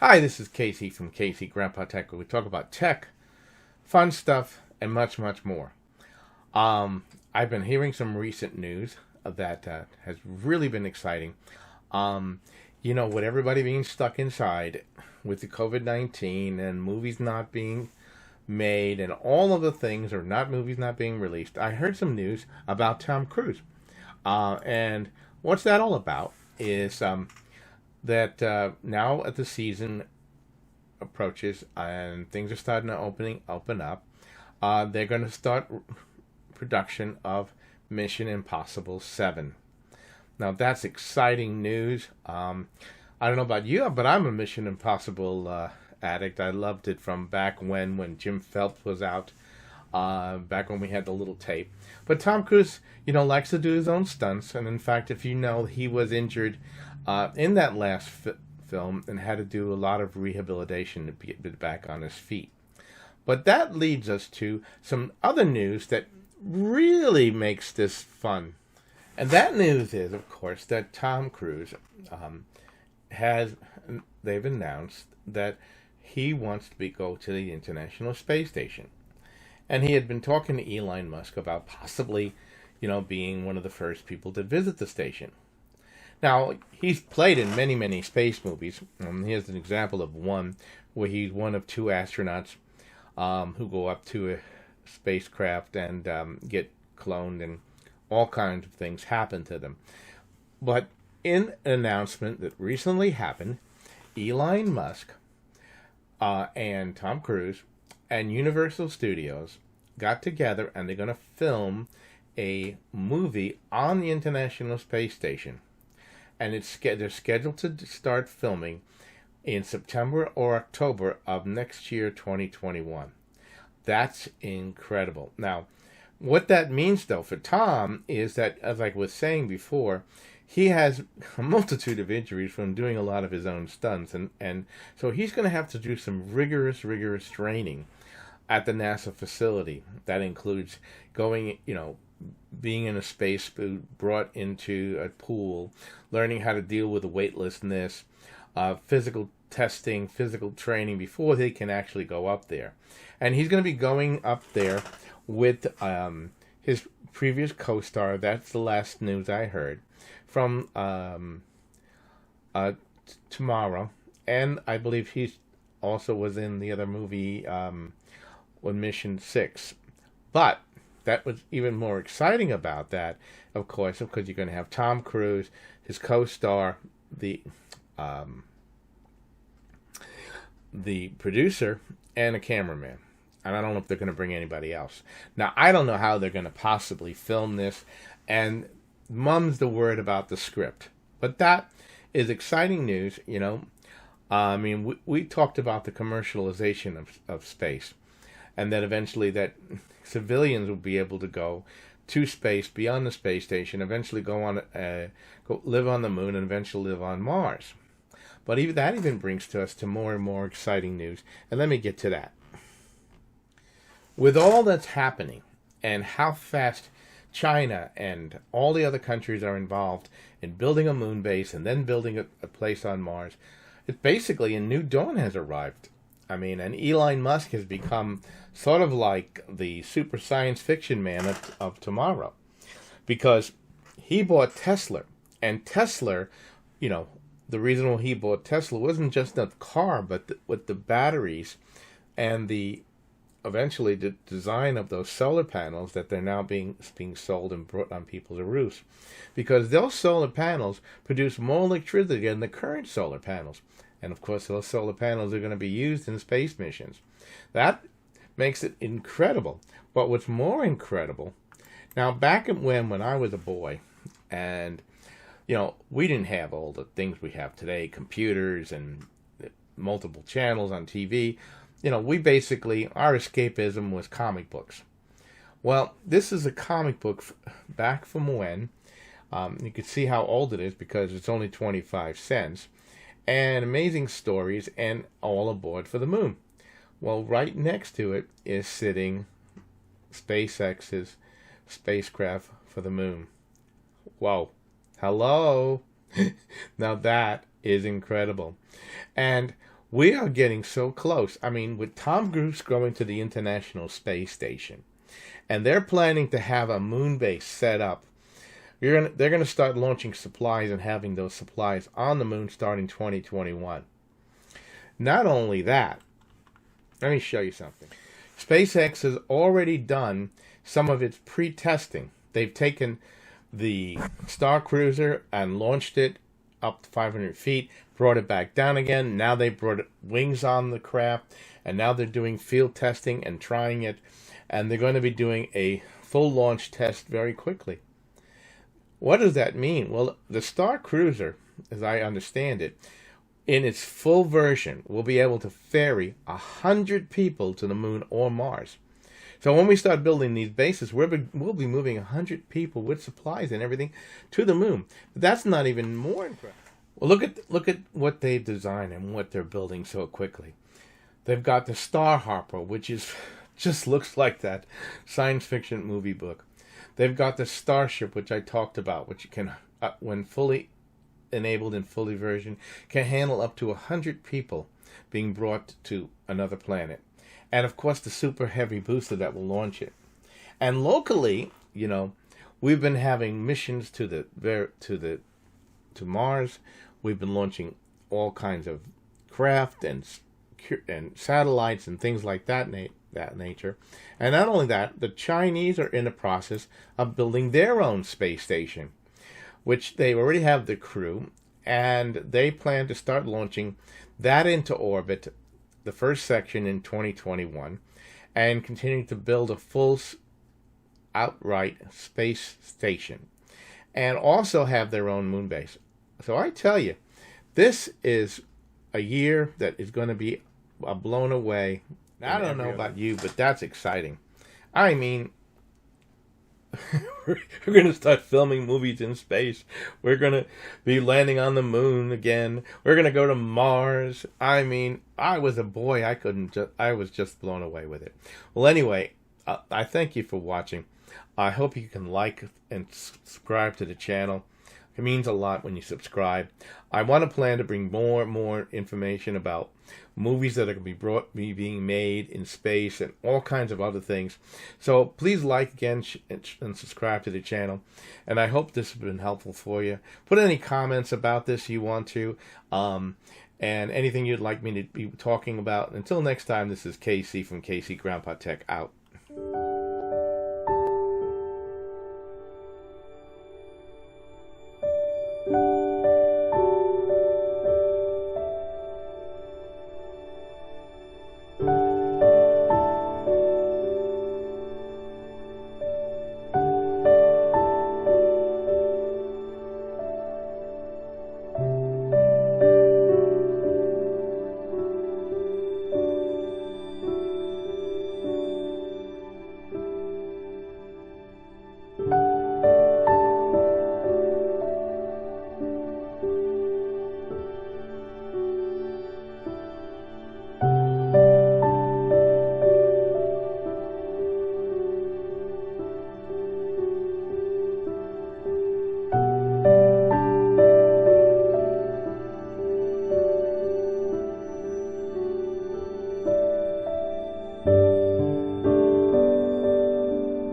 Hi, this is Casey from Casey Grandpa Tech, where we talk about tech, fun stuff, and much, much more. I've been hearing some recent news that has really been exciting. Um, with everybody being stuck inside with the COVID-19 and movies not being made and all of the things, or not movies not being released, I heard some news about Tom Cruise. And what's that all about? Is that now at the season approaches and things are starting to open up, they're going to start production of Mission Impossible 7. Now that's exciting news. I don't know about you, but I'm a Mission Impossible addict. I loved it from back when Jim Phelps was out, back when we had the little tape. But Tom Cruise, likes to do his own stunts, and in fact, if you know, he was injured in that last film and had to do a lot of rehabilitation to get back on his feet. But that leads us to some other news that really makes this fun. And that news is, of course, that Tom Cruise has, they've announced that he wants to go to the International Space Station. And he had been talking to Elon Musk about possibly, being one of the first people to visit the station. Now, he's played in many, many space movies. Here's an example of one where he's one of two astronauts who go up to a spacecraft and get cloned, and all kinds of things happen to them. But in an announcement that recently happened, Elon Musk and Tom Cruise and Universal Studios got together, and they're going to film a movie on the International Space Station. And they're scheduled to start filming in September or October of next year, 2021. That's incredible. Now, what that means, though, for Tom is that, as I was saying before, he has a multitude of injuries from doing a lot of his own stunts. And so he's going to have to do some rigorous training at the NASA facility. That includes going, being in a spacesuit, brought into a pool, learning how to deal with the weightlessness, physical testing, physical training before they can actually go up there. And he's going to be going up there with his previous co-star. That's the last news I heard from tomorrow. And I believe he also was in the other movie, on Mission 6. But that was even more exciting about that, of course, because you're going to have Tom Cruise, his co-star, the producer, and a cameraman. And I don't know if they're going to bring anybody else. Now, I don't know how they're going to possibly film this, and mum's the word about the script. But that is exciting news, I mean, we talked about the commercialization of space, and that eventually that civilians will be able to go to space beyond the space station, eventually go live on the moon, and eventually live on Mars. But even that brings us to more and more exciting news, and let me get to that. With all that's happening and how fast China and all the other countries are involved in building a moon base and then building a place on Mars, it's basically a new dawn has arrived. I mean, and Elon Musk has become sort of like the super science fiction man of tomorrow, because he bought Tesla. And Tesla, the reason why he bought Tesla wasn't just the car, but with the batteries and eventually the design of those solar panels that they're now being sold and brought on people's roofs, because those solar panels produce more electricity than the current solar panels. And of course, those solar panels are going to be used in space missions. That makes it incredible. But what's more incredible, now back when I was a boy, and we didn't have all the things we have today, computers and multiple channels on TV. We basically, our escapism was comic books. Well, this is a comic book back from when. You can see how old it is because it's only 25 cents. And amazing stories, and all aboard for the moon. Well, right next to it is sitting SpaceX's spacecraft for the moon. Whoa. Hello. Now that is incredible. And We are getting so close. I mean, with Tom Cruise going to the International Space Station, and they're planning to have a moon base set up. They're going to start launching supplies and having those supplies on the moon starting 2021. Not only that, let me show you something. SpaceX has already done some of its pre-testing. They've taken the Star Cruiser and launched it up to 500 feet, brought it back down again. Now they brought wings on the craft, and now they're doing field testing and trying it, and they're going to be doing a full launch test very quickly. What does that mean? Well, the Star Cruiser, as I understand it, in its full version, will be able to ferry 100 people to the moon or Mars. So when we start building these bases, we'll be moving 100 people with supplies and everything to the moon. But that's not even more incredible. Well, look at what they've designed and what they're building so quickly. They've got the Star Hopper, which is just looks like that science fiction movie book. They've got the Starship, which I talked about, which can, when fully enabled in fully version, can handle up to 100 people being brought to another planet. And of course the super heavy booster that will launch it. And locally, you know, we've been having missions to Mars. We've been launching all kinds of craft and satellites and things like that nature. And not only that, the Chinese are in the process of building their own space station, which they already have the crew, and they plan to start launching that into orbit, the first section in 2021, and continuing to build a full outright space station, and also have their own moon base. So I tell you, this is a year that is going to be blown away. I don't know about you, but that's exciting. I mean, we're going to start filming movies in space. We're going to be landing on the moon again. We're going to go to Mars. I mean, I was a boy. I was just blown away with it. Well, anyway, I thank you for watching. I hope you can like and subscribe to the channel. It means a lot when you subscribe. I want to plan to bring more and more information about movies that are going to be being made in space and all kinds of other things. So please like again and subscribe to the channel. And I hope this has been helpful for you. Put any comments about this you want to, and anything you'd like me to be talking about. Until next time, this is KC from KC Grandpa Tech out.